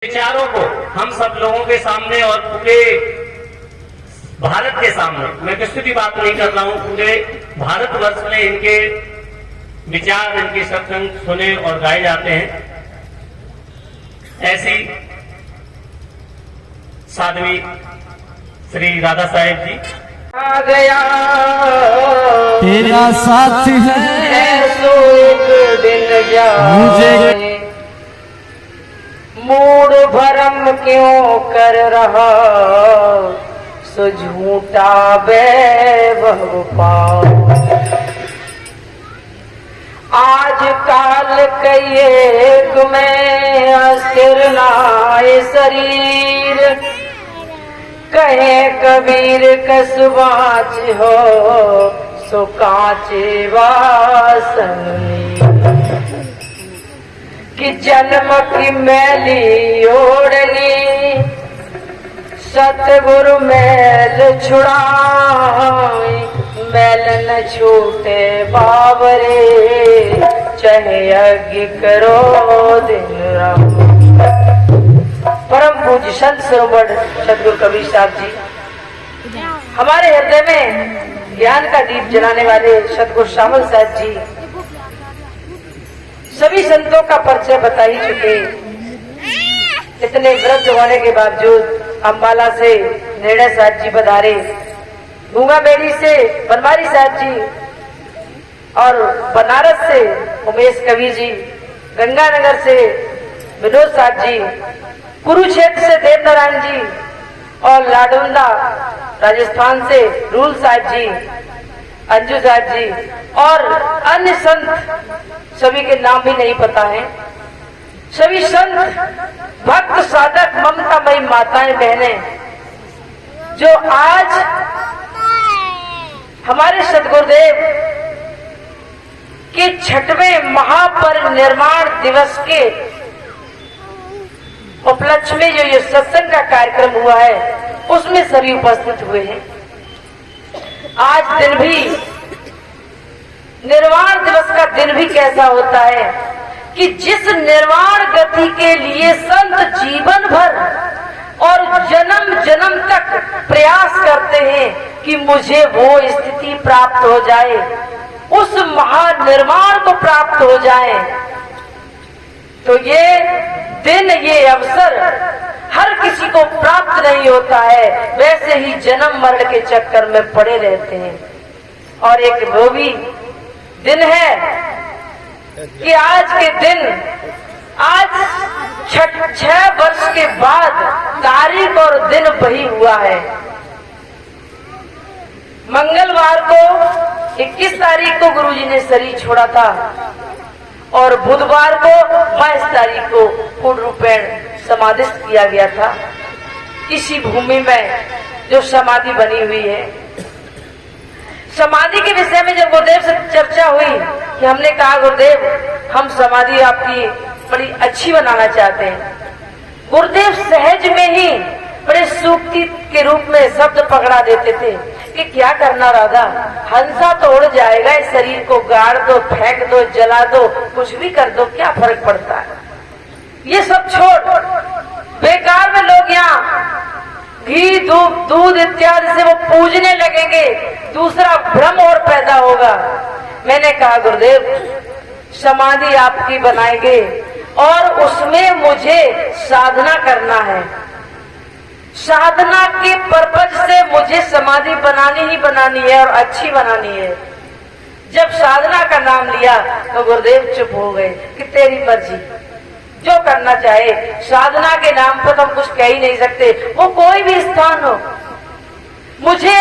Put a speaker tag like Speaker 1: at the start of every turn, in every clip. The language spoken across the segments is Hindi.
Speaker 1: विचारों को हम सब लोगों के सामने और पूरे भारत के सामने, मैं किसी की बात नहीं कर रहा हूं, पूरे भारतवर्ष में इनके विचार, इनके सत्संग सुने और गाए जाते हैं। ऐसी साध्वी श्री राधा साहेब जी
Speaker 2: आ गया
Speaker 3: तेरा साथ है
Speaker 2: सो एक दिन जाए,
Speaker 3: मुझे
Speaker 2: मूड भरम क्यों कर रहा सो झूठा वैभव पाओ। आज काल कई में अस्थिर नाय शरीर, कहे कबीर कसबाच हो सो काचे वासनी, कि जन्म की मैली ओढ़नी सतगुरु मैल छुड़ाई, मैल न छूटे बावरे चाहे यज्ञ करो दिन रात। परम पूज्य संत सरोवर सतगुरु कबीर साहब जी हमारे हृदय में ज्ञान का दीप जलाने वाले सतगुरु श्यामल साहब जी सभी संतों का परिचय बता ही चुके। इतने वृद्ध होने के बावजूद अम्बाला से निर्णय साहब जी पधारे, गूंगाबेड़ी से बनवारी साहब जी और बनारस से उमेश कबीर जी, गंगानगर से विनोद साहब जी, कुरुक्षेत्र से देवनारायण जी और लाडुंडा राजस्थान से रूल साहब जी, अंजू साहब जी और अन्य संत, सभी के नाम भी नहीं पता है। सभी संत, भक्त, साधक, ममतामयी माताएं, बहनें जो आज हमारे सतगुरुदेव के 6वें महापरिनिर्वाण दिवस के उपलक्ष्य में जो ये सत्संग का कार्यक्रम हुआ है उसमें सभी उपस्थित हुए हैं। आज दिन भी, निर्वाण दिवस का दिन भी कैसा होता है कि जिस निर्वाण गति के लिए संत जीवन भर और जन्म जन्म तक प्रयास करते हैं कि मुझे वो स्थिति प्राप्त हो जाए, उस महानिर्वाण को प्राप्त हो जाए, तो ये दिन, ये अवसर हर किसी को प्राप्त नहीं होता है। वैसे ही जन्म मरण के चक्कर में पड़े रहते हैं। और एक वो भी दिन है कि आज के दिन, आज 6 वर्ष के बाद तारीख और दिन वही हुआ है। मंगलवार को 21 तारीख को गुरुजी ने शरीर छोड़ा था और बुधवार को 22 तारीख को पूर्ण रूपेण समाधिस्थ किया गया था इसी भूमि में जो समाधि बनी हुई है। समाधि के विषय में जब गुरुदेव से चर्चा हुई कि हमने कहा गुरुदेव हम समाधि आपकी बड़ी अच्छी बनाना चाहते हैं, गुरुदेव सहज में ही बड़े सूक्ति के रूप में शब्द पकड़ा देते थे कि क्या करना राधा, हंसा तो उड़ जाएगा, इस शरीर को गाड़ दो, फेंक दो, जला दो, कुछ भी कर दो, क्या फर्क पड़ता है। ये सब छोड़, बेकार में लोग यहाँ घी, दूध इत्यादि से वो पूजने लगेंगे, दूसरा भ्रम और पैदा होगा। मैंने कहा गुरुदेव समाधि आपकी बनाएंगे और उसमें मुझे साधना करना है। साधना के पर्पज से मुझे समाधि बनानी ही बनानी है और अच्छी बनानी है। जब साधना का नाम लिया तो गुरुदेव चुप हो गए कि तेरी मर्जी, जो करना चाहे। साधना के नाम पर तो हम कुछ कह ही नहीं सकते, वो कोई भी स्थान हो। मुझे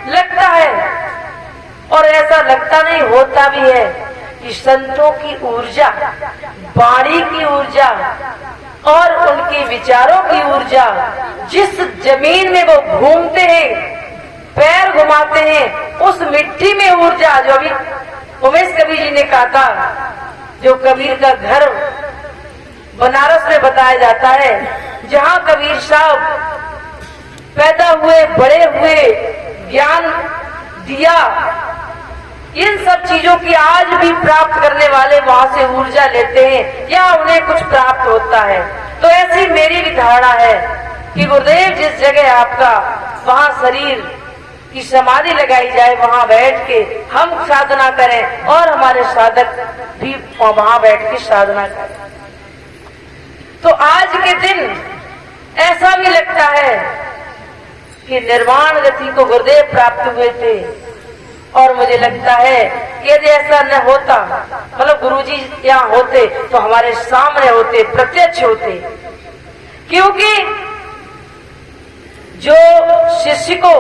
Speaker 2: लगता है और ऐसा लगता नहीं, होता भी है कि संतों की ऊर्जा, वाणी की ऊर्जा और उनके विचारों की ऊर्जा, जिस जमीन में वो घूमते हैं, पैर घुमाते हैं, उस मिट्टी में ऊर्जा, जो अभी उमेश कबीर जी ने कहा था, जो कबीर का घर बनारस में बताया जाता है, जहां कबीर साहब पैदा हुए, बड़े हुए, ज्ञान दिया, इन सब चीजों की आज भी प्राप्त करने वाले वहां से ऊर्जा लेते हैं या उन्हें कुछ प्राप्त होता है। तो ऐसी मेरी भी धारणा है कि गुरुदेव जिस जगह आपका वहां शरीर की समाधि लगाई जाए, वहां बैठ के हम साधना करें और हमारे साधक भी वहां बैठ के साधना करें। तो आज के दिन ऐसा भी लगता है कि निर्वाण गति को गुरुदेव प्राप्त हुए थे, और मुझे लगता है कि यदि ऐसा न होता, मतलब गुरुजी यहाँ होते तो हमारे सामने होते, प्रत्यक्ष होते। क्योंकि जो शिष्य को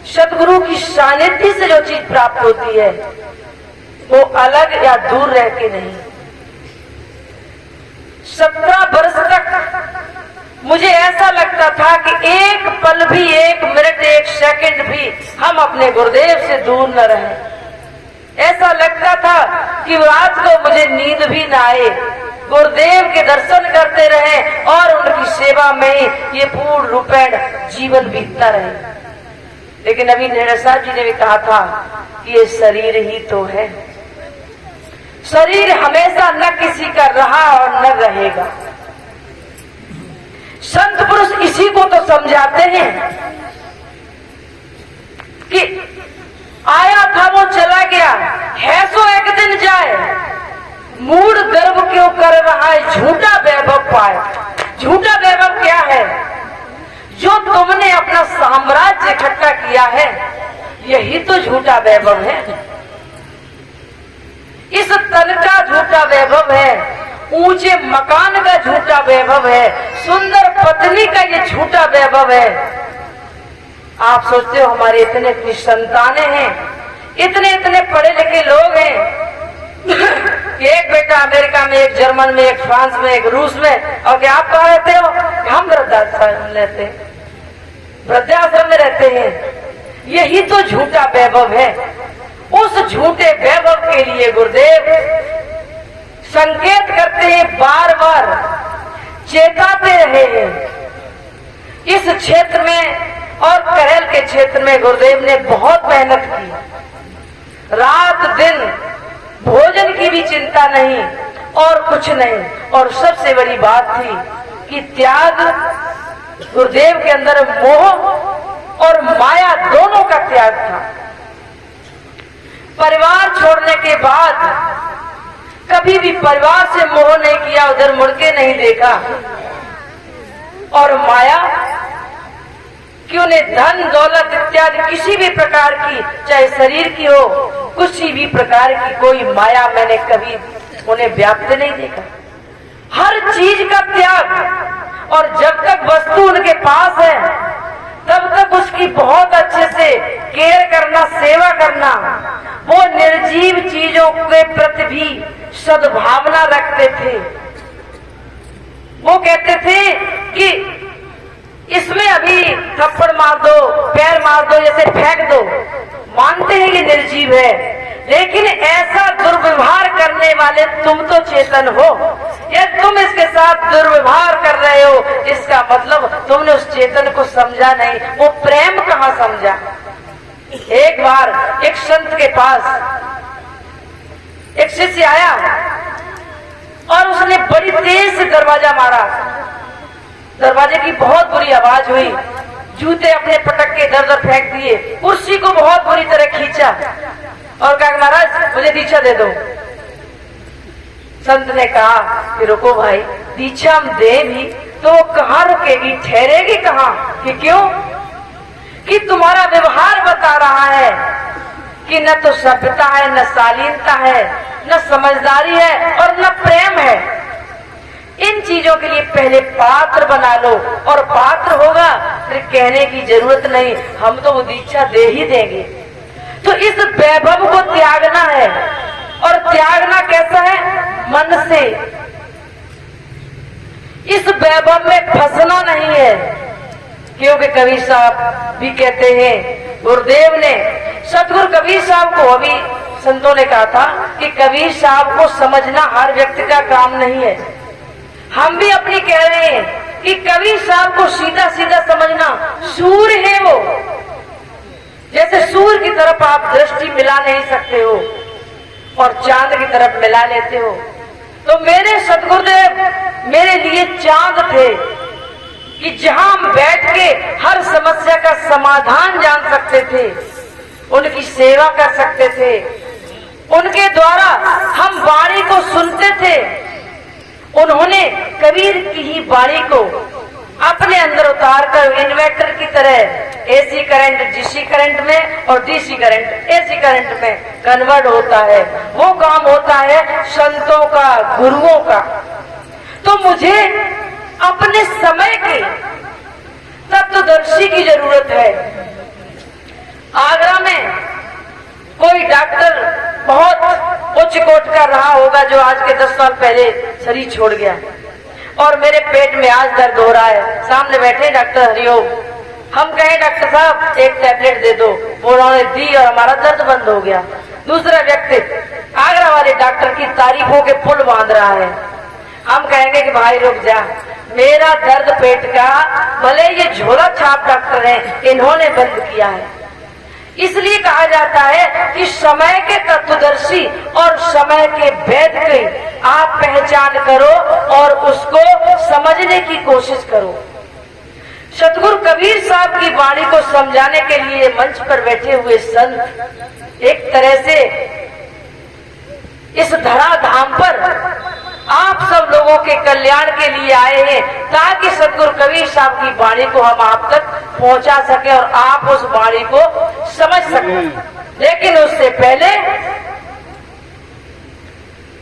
Speaker 2: सदगुरु की सानिध्य से जो चीज प्राप्त होती है वो अलग या दूर रह के नहीं। 17 वर्ष तक मुझे ऐसा लगता था कि एक पल भी, एक मिनट, एक सेकंड भी हम अपने गुरुदेव से दूर न रहें। ऐसा लगता था कि रात को मुझे नींद भी ना आए, गुरुदेव के दर्शन करते रहे और उनकी सेवा में ये पूर्ण रूपेण जीवन बीतता रहे। लेकिन अभी नेहरा साहब जी ने भी कहा था कि ये शरीर ही तो है, शरीर हमेशा न किसी का रहा और न रहेगा। संत पुरुष इसी को तो समझाते हैं कि आया था वो चला गया, है सो एक दिन जाए, मूड गर्व क्यों कर रहा है, झूठा वैभव पाए। झूठा वैभव क्या है? जो तुमने अपना साम्राज्य इकट्ठा किया है, यही तो झूठा वैभव है। इस तन का झूठा वैभव है, ऊंचे मकान का झूठा वैभव है, सुंदर पत्नी का ये झूठा वैभव है। आप सोचते हो हमारे इतने इतनी संतानें हैं, इतने इतने पढ़े लिखे लोग हैं, एक बेटा अमेरिका में, एक जर्मन में, एक फ्रांस में, एक रूस में, और क्या आप कहाँ रहते हो? हम वृद्धाश्रम में रहते हैं, वृद्धाश्रम में रहते हैं। यही तो झूठा वैभव है। उस झूठे वैभव के लिए गुरुदेव संकेत करते हैं, बार बार चेताते रहे हैं। इस क्षेत्र में और करेल के क्षेत्र में गुरुदेव ने बहुत मेहनत की, रात दिन भोजन की भी चिंता नहीं और कुछ नहीं। और सबसे बड़ी बात थी कि त्याग, गुरुदेव के अंदर मोह और माया दोनों का त्याग था। परिवार छोड़ने के बाद कभी भी परिवार से मोह नहीं किया, उधर मुड़ के नहीं देखा। और माया क्यों ने धन दौलत इत्यादि किसी भी प्रकार की, चाहे शरीर की हो, किसी भी प्रकार की कोई माया मैंने कभी उन्हें व्याप्त नहीं देखा। हर चीज का त्याग, और जब तक वस्तु उनके पास है तब तक उसकी बहुत अच्छे से केयर करना, सेवा करना। वो निर्जीव चीजों के प्रति भी सद्भावना रखते थे। वो कहते थे कि इसमें अभी थप्पड़ मार दो, पैर मार दो, जैसे फेंक दो, मानते हैं कि निर्जीव है, लेकिन ऐसा दुर्व्यवहार करने वाले तुम तो चेतन हो। या तुम इसके साथ दुर्व्यवहार कर रहे हो, इसका मतलब तुमने उस चेतन को समझा नहीं। वो प्रेम कहाँ समझा? एक बार एक संत के पास एक शिष्य आया और उसने बड़ी तेज से दरवाजा मारा। दरवाजे की बहुत बुरी आवाज हुई, जूते अपने पटक के दर दर फेंक दिए, कुर्सी को बहुत बुरी तरह खींचा और कहा महाराज मुझे दीक्षा दे दो। संत ने कहा कि रुको भाई, दीक्षा हम दे भी तो वो कहाँ रुकेगी, ठहरेगी कहाँ? कि क्यों? कि तुम्हारा व्यवहार बता रहा है कि न तो सभ्यता है, न शालीनता है, न समझदारी है और न प्रेम है। इन चीजों के लिए पहले पात्र बना लो, और पात्र होगा फिर कहने की जरूरत नहीं, हम तो वो दीक्षा दे ही देंगे। तो इस वैभव को त्यागना है, और त्यागना कैसा है? मन से। इस वैभव में फंसना नहीं है, क्योंकि कबीर साहब भी कहते हैं, गुरुदेव ने सतगुरु कबीर साहब को, अभी संतों ने कहा था कि कबीर साहब को समझना हर व्यक्ति का काम नहीं है। हम भी अपनी कह रहे हैं कि कबीर साहब को सीधा सीधा समझना, सूर्य है वो, जैसे सूर्य की तरफ आप दृष्टि मिला नहीं सकते हो और चांद की तरफ मिला लेते हो। तो मेरे सदगुरुदेव मेरे लिए चांद थे कि जहां हम बैठ के हर समस्या का समाधान जान सकते थे, उनकी सेवा कर सकते थे, उनके द्वारा हम वाणी को सुनते थे। उन्होंने कबीर की ही वाणी को अपने अंदर उतार कर इन्वर्टर की तरह एसी करंट डीसी करंट में और डीसी करंट एसी करंट में कन्वर्ट होता है। वो काम होता है संतों का, गुरुओं का। तो मुझे अपने समय की तत्वदर्शी की जरूरत है। आगरा में कोई डॉक्टर बहुत उच्च कोट का रहा होगा जो आज के 10 साल पहले शरीर छोड़ गया, और मेरे पेट में आज दर्द हो रहा है। सामने बैठे डॉक्टर हरिओम, हम कहें डॉक्टर साहब एक टैबलेट दे दो, वो उन्होंने दी और हमारा दर्द बंद हो गया। दूसरा व्यक्ति आगरा वाले डॉक्टर की तारीफों के पुल बांध रहा है, हम कहेंगे कि भाई रुक जा, मेरा दर्द पेट का भले ये झोला छाप डॉक्टर है, इन्होंने बंद किया है। इसलिए कहा जाता है कि समय के तत्वदर्शी और समय के वेद की आप पहचान करो और उसको समझने की कोशिश करो। सतगुरु कबीर साहब की वाणी को समझाने के लिए मंच पर बैठे हुए संत एक तरह से इस धराधाम पर आप सब लोगों के कल्याण के लिए आए हैं, ताकि सतगुरु कबीर साहब की वाणी को हम आप तक पहुंचा सके और आप उस वाणी को समझ सकें। लेकिन उससे पहले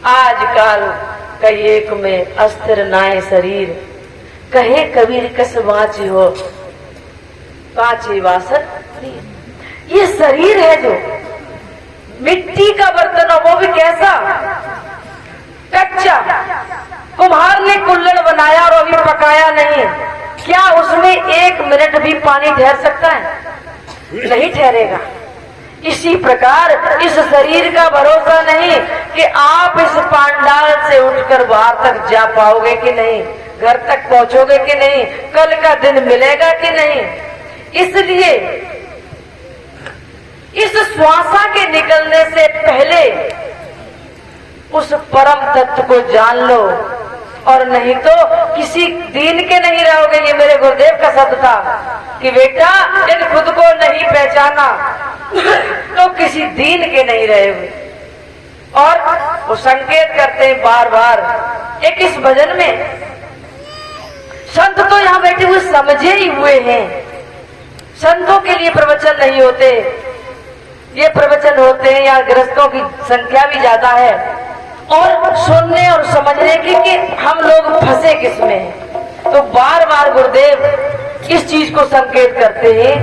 Speaker 2: आजकल कई एक में अस्थिर नाए शरीर, कहे कबीर कस बाँची हो पाँची वासर। ये शरीर है जो मिट्टी का बर्तन हो, वो भी कैसा कच्चा। कुम्हार ने कुल्हड़ बनाया और अभी पकाया नहीं, क्या उसमें 1 मिनट भी पानी ठहर सकता है? नहीं ठहरेगा। इसी प्रकार इस शरीर का भरोसा नहीं कि आप इस पांडाल से उठकर बाहर तक जा पाओगे कि नहीं, घर तक पहुंचोगे कि नहीं, कल का दिन मिलेगा कि नहीं। इसलिए इस श्वासा के निकलने से पहले उस परम तत्व को जान लो, और नहीं तो किसी दीन के नहीं रहोगे। ये मेरे गुरुदेव का शब्द था कि बेटा यदि खुद को नहीं पहचाना तो किसी दीन के नहीं रहोगे। और वो संकेत करते हैं बार बार। एक इस भजन में संत तो यहाँ बैठे हुए समझे ही हुए हैं, संतों के लिए प्रवचन नहीं होते, ये प्रवचन होते हैं या गृहस्थों की संख्या भी ज्यादा है, और सुनने और समझने की कि हम लोग फंसे किसमें। तो बार बार गुरुदेव इस चीज को संकेत करते हैं।